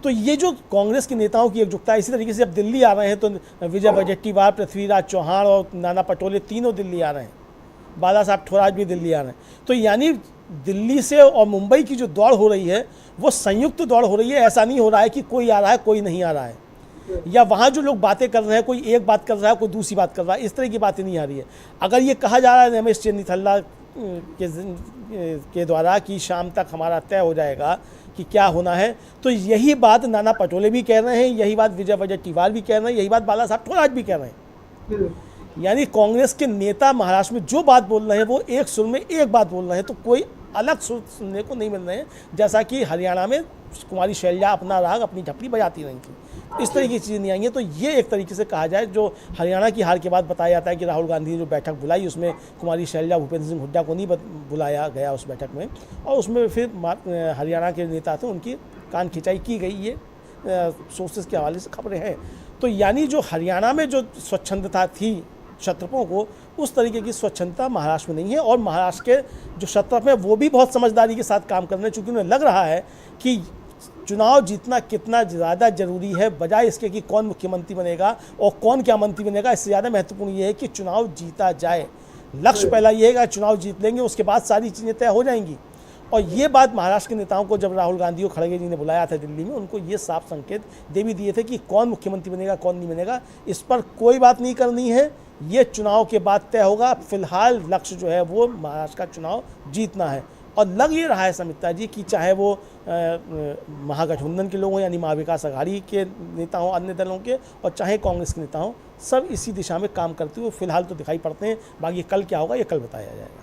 तो ये जो कांग्रेस के नेताओं की एकजुटता है। इसी तरीके से अब दिल्ली आ रहे हैं तो विजय वडेट्टीवार, पृथ्वीराज चौहान और नाना पटोले तीनों दिल्ली आ रहे हैं, बाला साहब थोराट भी दिल्ली आ रहे हैं। तो यानी दिल्ली से और मुंबई की जो दौड़ हो रही है वो संयुक्त दौड़ हो रही है। ऐसा नहीं हो रहा है कि कोई आ रहा है कोई नहीं आ रहा है, या वहाँ जो लोग बातें कर रहे हैं कोई एक बात कर रहा है कोई दूसरी बात कर रहा है, इस तरह की बातें नहीं आ रही है। अगर ये कहा जा रहा है रमेश चन्नीथल्ला के द्वारा कि शाम तक हमारा तय हो जाएगा कि क्या होना है, तो यही बात नाना पटोले भी कह रहे हैं, यही बात विजय वडेट्टीवार भी कह रहे हैं, यही बात बाला साहब थोराट भी कह रहे हैं। यानी कांग्रेस के नेता महाराष्ट्र में जो बात बोल रहे हैं वो एक सुर में एक बात बोल रहे हैं, तो कोई अलग सुर सुनने को नहीं मिल रहे हैं, जैसा कि हरियाणा में कुमारी शैलजा अपना राग अपनी झपड़ी बजाती रही थी। इस तरह की चीज़ें नहीं आई हैं। तो ये एक तरीके से कहा जाए, जो हरियाणा की हार के बाद बताया जाता है कि राहुल गांधी ने जो बैठक बुलाई उसमें कुमारी शैलजा, भूपेंद्र सिंह हुड्डा को नहीं बुलाया गया उस बैठक में, और उसमें फिर हरियाणा के नेता थे उनकी कान खिंचाई की गई। ये सोर्सेस के हवाले से खबरें हैं। तो यानी जो हरियाणा में जो स्वच्छंदता थी क्षत्रपों को, उस तरीके की स्वच्छंदता महाराष्ट्र में नहीं है। और महाराष्ट्र के जो क्षत्रप हैं वो भी बहुत समझदारी के साथ काम कर रहे हैं, चूँकि उन्हें लग रहा है कि चुनाव जीतना कितना ज़्यादा जरूरी है, बजाय इसके कि कौन मुख्यमंत्री बनेगा और कौन क्या मंत्री बनेगा। इससे ज़्यादा महत्वपूर्ण ये है कि चुनाव जीता जाए। लक्ष्य पहला ये है कि चुनाव जीत लेंगे, उसके बाद सारी चीज़ें तय हो जाएंगी। और ये बात महाराष्ट्र के नेताओं को जब राहुल गांधी और खड़गे जी ने बुलाया था दिल्ली में, उनको ये साफ संकेत दे भी दिए थे कि कौन मुख्यमंत्री बनेगा कौन नहीं बनेगा, इस पर कोई बात नहीं करनी है, ये चुनाव के बाद तय होगा। फिलहाल लक्ष्य जो है वो महाराष्ट्र का चुनाव जीतना है। और लग ये रहा है समिता जी कि चाहे वो महागठबंधन के लोग हों, यानी महाविकास आघाड़ी के नेता हों, अन्य दलों के, और चाहे कांग्रेस के नेता हों, सब इसी दिशा में काम करते हुए फिलहाल तो दिखाई पड़ते हैं। बाकी कल क्या होगा ये कल बताया जाएगा।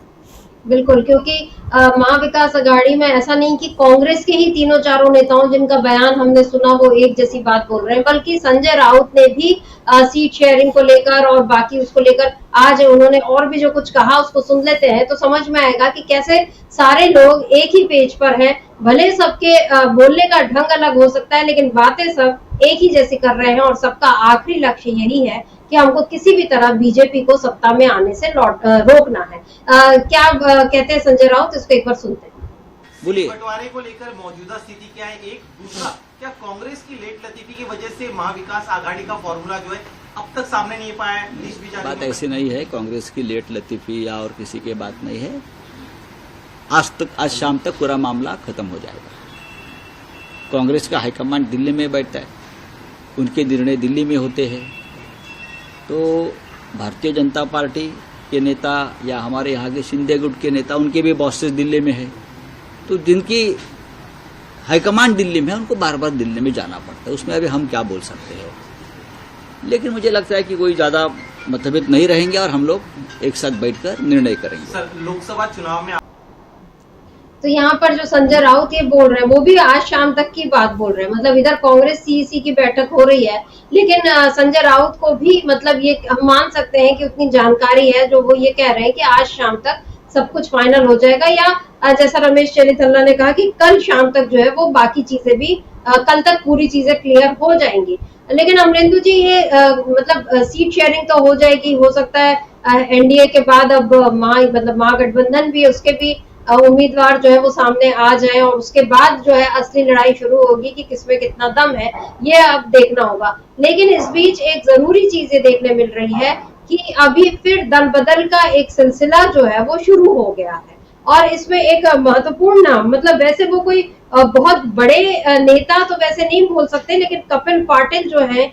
बिल्कुल, क्योंकि महाविकास आघाड़ी में ऐसा नहीं कि कांग्रेस के ही तीनों चारों नेताओं जिनका बयान हमने सुना वो एक जैसी बात बोल रहे हैं, बल्कि संजय राउत ने भी सीट शेयरिंग को लेकर और बाकी उसको लेकर आज उन्होंने और भी जो कुछ कहा उसको सुन लेते हैं तो समझ में आएगा कि कैसे सारे लोग एक ही पेज पर हैं। भले सबके बोलने का ढंग अलग हो सकता है, लेकिन बातें सब एक ही जैसी कर रहे हैं और सबका आखिरी लक्ष्य यही है कि हमको किसी भी तरह बीजेपी को सत्ता में आने से रोकना है। क्या कहते हैं संजय राउत, इसको एक बार सुनते हैं। बोलिए। बंटवारे को लेकर मौजूदा स्थिति क्या है, एक दूसरा क्या कांग्रेस की लेट लतीफी की वजह से महाविकास आघाड़ी का फॉर्मूला जो है अब तक सामने नहीं पाया है? बात ऐसी नहीं है, कांग्रेस की लेट लतीफी या और किसी की बात नहीं है। आज शाम तक पूरा मामला खत्म हो जाएगा। कांग्रेस का हाईकमांड दिल्ली में बैठता है, उनके निर्णय दिल्ली में होते हैं। तो भारतीय जनता पार्टी के नेता या हमारे यहाँ के शिंदे गुट के नेता, उनके भी बॉसेस दिल्ली में है, तो जिनकी हाईकमांड दिल्ली में है उनको बार बार दिल्ली में जाना पड़ता है। उसमें अभी हम क्या बोल सकते हैं। लेकिन मुझे लगता है कि कोई ज़्यादा मतभेद नहीं रहेंगे और हम लोग एक साथ बैठकर निर्णय करेंगे। सर, लोकसभा चुनाव में तो यहाँ पर जो संजय राउत ये बोल रहे हैं वो भी आज शाम तक की बात बोल रहे हैं। मतलब इधर कांग्रेस सीईसी की बैठक हो रही है, लेकिन संजय राउत को भी मतलब ये हम मान सकते हैं कि उतनी जानकारी है जो वो ये कह रहे हैं कि आज शाम तक सब कुछ फाइनल हो जाएगा, या जैसा रमेश चन्नीथल्ला ने कहा कि कल शाम तक जो है वो बाकी चीजें भी कल तक पूरी चीजें क्लियर हो जाएंगी। लेकिन अमरेंदु जी ये मतलब सीट शेयरिंग तो हो जाएगी, हो सकता है एनडीए के बाद अब महागठबंधन भी, उसके भी उम्मीदवार जो है वो सामने आ जाए और उसके बाद जो है असली लड़ाई शुरू होगी कि किसमें कितना दम है, ये अब देखना होगा। लेकिन इस बीच एक जरूरी चीज ये देखने मिल रही है कि अभी फिर दल बदल का एक सिलसिला जो है वो शुरू हो गया है, और इसमें एक महत्वपूर्ण नाम, मतलब वैसे वो कोई बहुत बड़े नेता तो वैसे नहीं बोल सकते, लेकिन कपिल पाटिल जो है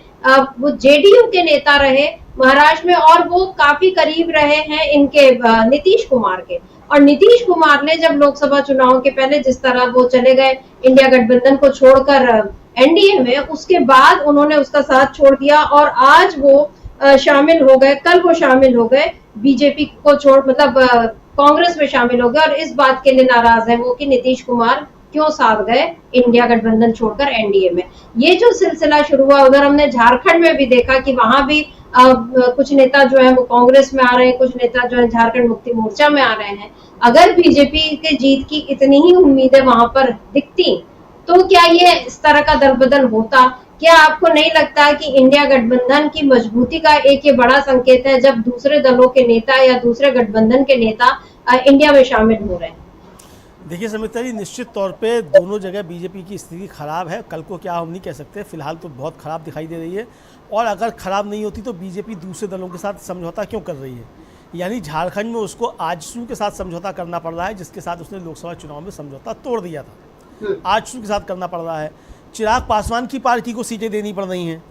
वो जेडीयू के नेता रहे महाराष्ट्र में, और वो काफी करीब रहे हैं इनके नीतीश कुमार के। और नीतीश कुमार ने जब लोकसभा चुनाव के पहले जिस तरह वो चले गए इंडिया गठबंधन को छोड़कर एनडीए में, उसके बाद उन्होंने उसका साथ छोड़ दिया और आज वो शामिल हो गए, कल वो शामिल हो गए बीजेपी को छोड़, मतलब कांग्रेस में शामिल हो गए। और इस बात के लिए नाराज है वो कि नीतीश कुमार क्यों साथ गए इंडिया गठबंधन छोड़कर एनडीए में। ये जो सिलसिला शुरू हुआ, उधर हमने झारखंड में भी देखा कि वहां भी कुछ नेता जो है वो कांग्रेस में आ रहे हैं, कुछ नेता जो है झारखंड मुक्ति मोर्चा में आ रहे हैं। अगर बीजेपी के जीत की इतनी ही उम्मीदें वहां पर दिखती तो क्या ये इस तरह का दरबदल होता? क्या आपको नहीं लगता कि इंडिया गठबंधन की मजबूती का एक ये बड़ा संकेत है जब दूसरे दलों के नेता या दूसरे गठबंधन के नेता इंडिया में शामिल हो रहे हैं? देखिए समिता जी, निश्चित तौर पे दोनों जगह बीजेपी की स्थिति खराब है। कल को क्या हम नहीं कह सकते, फिलहाल तो बहुत खराब दिखाई दे रही है। और अगर खराब नहीं होती तो बीजेपी दूसरे दलों के साथ समझौता क्यों कर रही है? यानी झारखंड में उसको आजसू के साथ समझौता करना पड़ रहा है, जिसके साथ उसने लोकसभा चुनाव में समझौता तोड़ दिया था। आजसू के साथ करना पड़ रहा है। चिराग पासवान की पार्टी को सीटें देनी पड़ रही हैं,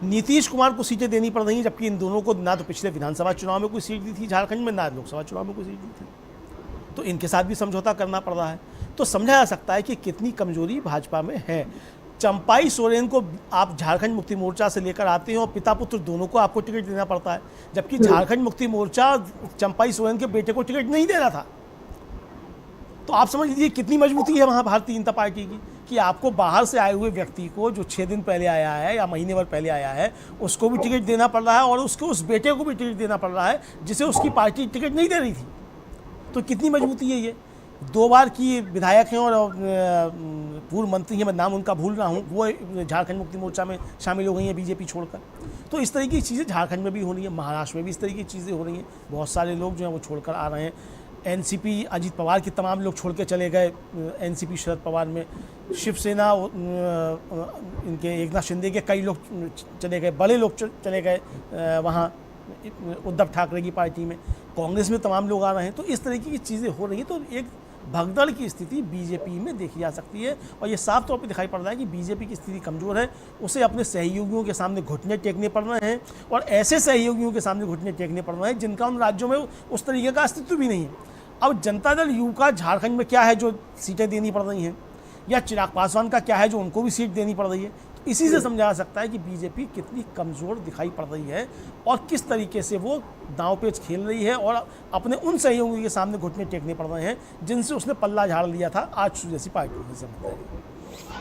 नीतीश कुमार को सीटें देनी पड़ रही हैं, जबकि इन दोनों को ना तो पिछले विधानसभा चुनाव में कोई सीट दी थी झारखंड में, ना लोकसभा चुनाव में कोई सीट दी थी। तो इनके साथ भी समझौता करना पड़ रहा है। तो समझा जा सकता है कि कितनी कमजोरी भाजपा में है। चंपाई सोरेन को आप झारखंड मुक्ति मोर्चा से लेकर आते हैं और पिता पुत्र दोनों को आपको टिकट देना पड़ता है, जबकि झारखंड मुक्ति मोर्चा चंपाई सोरेन के बेटे को टिकट नहीं दे रहा था। तो आप समझ लीजिए कितनी मजबूती है वहाँ भारतीय जनता पार्टी की कि आपको बाहर से आए हुए व्यक्ति को, जो 6 दिन पहले आया है या महीने भर पहले आया है, उसको भी टिकट देना पड़ रहा है और उसको उस बेटे को भी टिकट देना पड़ रहा है जिसे उसकी पार्टी टिकट नहीं दे रही थी। तो कितनी मजबूती है ये। 2 बार की विधायक हैं और पूर्व मंत्री हैं, मैं नाम उनका भूल रहा हूँ, वो झारखंड मुक्ति मोर्चा में शामिल हो गई हैं बीजेपी छोड़कर। तो इस तरह की चीज़ें झारखंड में भी हो रही हैं, महाराष्ट्र में भी इस तरह की चीज़ें हो रही हैं। बहुत सारे लोग जो हैं वो छोड़कर आ रहे हैं। एनसीपी अजीत पवार के तमाम लोग छोड़ के चले गए एनसीपी शरद पवार में। शिवसेना इनके एकनाथ शिंदे के कई लोग चले गए, बड़े लोग चले गए वहाँ उद्धव ठाकरे की पार्टी में। कांग्रेस में तमाम लोग आ रहे हैं। तो इस तरीके की चीज़ें हो रही हैं। तो एक भगदड़ की स्थिति बीजेपी में देखी जा सकती है और ये साफ तौर पे दिखाई पड़ रहा है कि बीजेपी की स्थिति कमज़ोर है। उसे अपने सहयोगियों के सामने घुटने टेकने पड़ रहे हैं और ऐसे सहयोगियों के सामने घुटने टेकने पड़ रहे हैं जिनका उन राज्यों में उस तरीके का अस्तित्व भी नहीं है। अब जनता दल यू का झारखंड में क्या है जो सीटें देनी पड़ रही हैं, या चिराग पासवान का क्या है जो उनको भी सीट देनी पड़ रही है। इसी से समझा जा सकता है कि बीजेपी कितनी कमज़ोर दिखाई पड़ रही है और किस तरीके से वो दांवपेच खेल रही है और अपने उन सहयोगियों के सामने घुटने टेकने पड़ रहे हैं जिनसे उसने पल्ला झाड़ लिया था आजसू जैसी पार्टी से।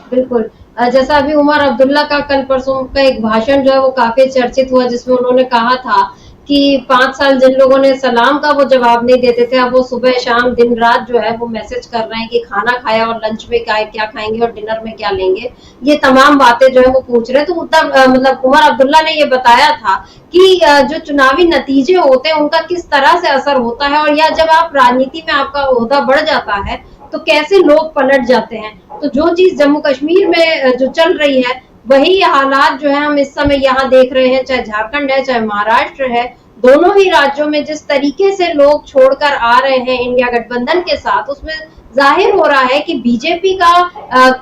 बिल्कुल, जैसा अभी उमर अब्दुल्ला का कल परसों का एक भाषण जो है वो काफी चर्चित हुआ, जिसमें उन्होंने कहा था कि 5 साल जिन लोगों ने सलाम का वो जवाब नहीं देते थे, अब वो सुबह शाम दिन रात जो है वो मैसेज कर रहे हैं कि खाना खाया और लंच में क्या खाएंगे और डिनर में क्या लेंगे। ये तमाम बातें जो है वो पूछ रहे हैं। तो मतलब उमर अब्दुल्ला ने ये बताया था कि जो चुनावी नतीजे होते हैं उनका किस तरह से असर होता है, और या जब आप राजनीति में आपका ओहदा बढ़ जाता है तो कैसे लोग पलट जाते हैं। तो जो चीज जम्मू कश्मीर में जो चल रही है वही हालात जो है हम इस समय यहाँ देख रहे हैं, चाहे झारखंड है चाहे महाराष्ट्र है। दोनों ही राज्यों में जिस तरीके से लोग छोड़कर आ रहे हैं इंडिया गठबंधन के साथ, उसमें जाहिर हो रहा है कि बीजेपी का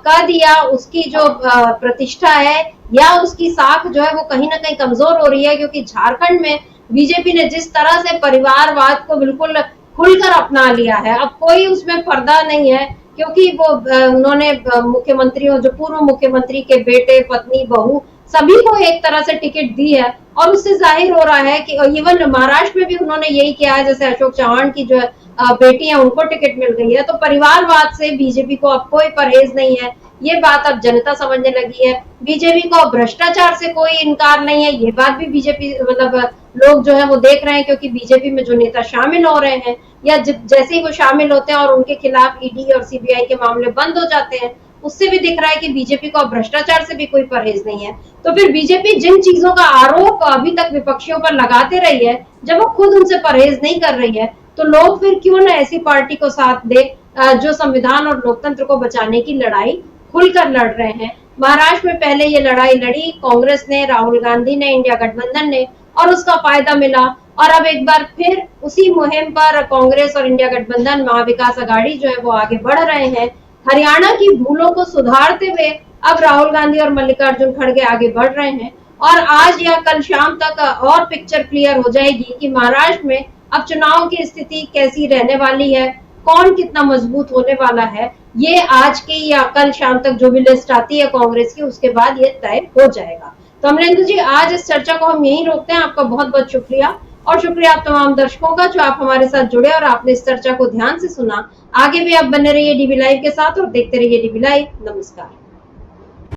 कद या उसकी जो प्रतिष्ठा है या उसकी साख जो है वो कहीं ना कहीं कमजोर हो रही है। क्योंकि झारखंड में बीजेपी ने जिस तरह से परिवारवाद को बिल्कुल खुलकर अपना लिया है, अब कोई उसमें पर्दा नहीं है, क्योंकि वो उन्होंने मुख्यमंत्रियों, जो पूर्व मुख्यमंत्री के बेटे, पत्नी, बहू सभी को एक तरह से टिकट दी है। और उससे जाहिर हो रहा है कि इवन महाराष्ट्र में भी उन्होंने यही किया है, जैसे अशोक चव्हाण की जो बेटी है उनको टिकट मिल गई है। तो परिवारवाद से बीजेपी को अब कोई परहेज नहीं है, ये बात अब जनता समझने लगी है। बीजेपी को भ्रष्टाचार से कोई इनकार नहीं है, ये बात भी बीजेपी मतलब लोग जो है वो देख रहे हैं। क्योंकि बीजेपी में जो नेता शामिल हो रहे हैं या जैसे ही वो शामिल होते हैं और उनके खिलाफ ईडी और सीबीआई के मामले बंद हो जाते हैं, उससे भी दिख रहा है कि बीजेपी को भ्रष्टाचार से भी कोई परहेज नहीं है। तो फिर बीजेपी जिन चीजों का आरोप अभी तक विपक्षियों पर लगाते रही है, जब वो खुद उनसे परहेज नहीं कर रही है, तो लोग फिर क्यों न ऐसी पार्टी को साथ दे जो संविधान और लोकतंत्र को बचाने की लड़ाई खुलकर लड़ रहे हैं। महाराष्ट्र में पहले ये लड़ाई लड़ी कांग्रेस ने, राहुल गांधी ने, इंडिया गठबंधन ने, और उसका फायदा मिला। और अब एक बार फिर उसी मुहिम पर कांग्रेस और इंडिया गठबंधन, महाविकास आघाड़ी जो है वो आगे बढ़ रहे हैं। हरियाणा की भूलों को सुधारते हुए अब राहुल गांधी और मल्लिकार्जुन खड़गे आगे बढ़ रहे हैं और आज या कल शाम तक और पिक्चर क्लियर हो जाएगी कि महाराष्ट्र में अब चुनाव की स्थिति कैसी रहने वाली है, कौन कितना मजबूत होने वाला है। ये आज की या कल शाम तक जो भी लिस्ट आती है कांग्रेस की, उसके बाद ये तय हो जाएगा। तो अमरेंद्र जी, आज इस चर्चा को हम यहीं रोकते हैं। आपका बहुत बहुत शुक्रिया, और शुक्रिया आप तमाम दर्शकों का जो आप हमारे साथ जुड़े और आपने इस चर्चा को ध्यान से सुना। आगे भी आप बने रहिए डीबी लाइव के साथ और देखते रहिए डीबी लाइव। नमस्कार।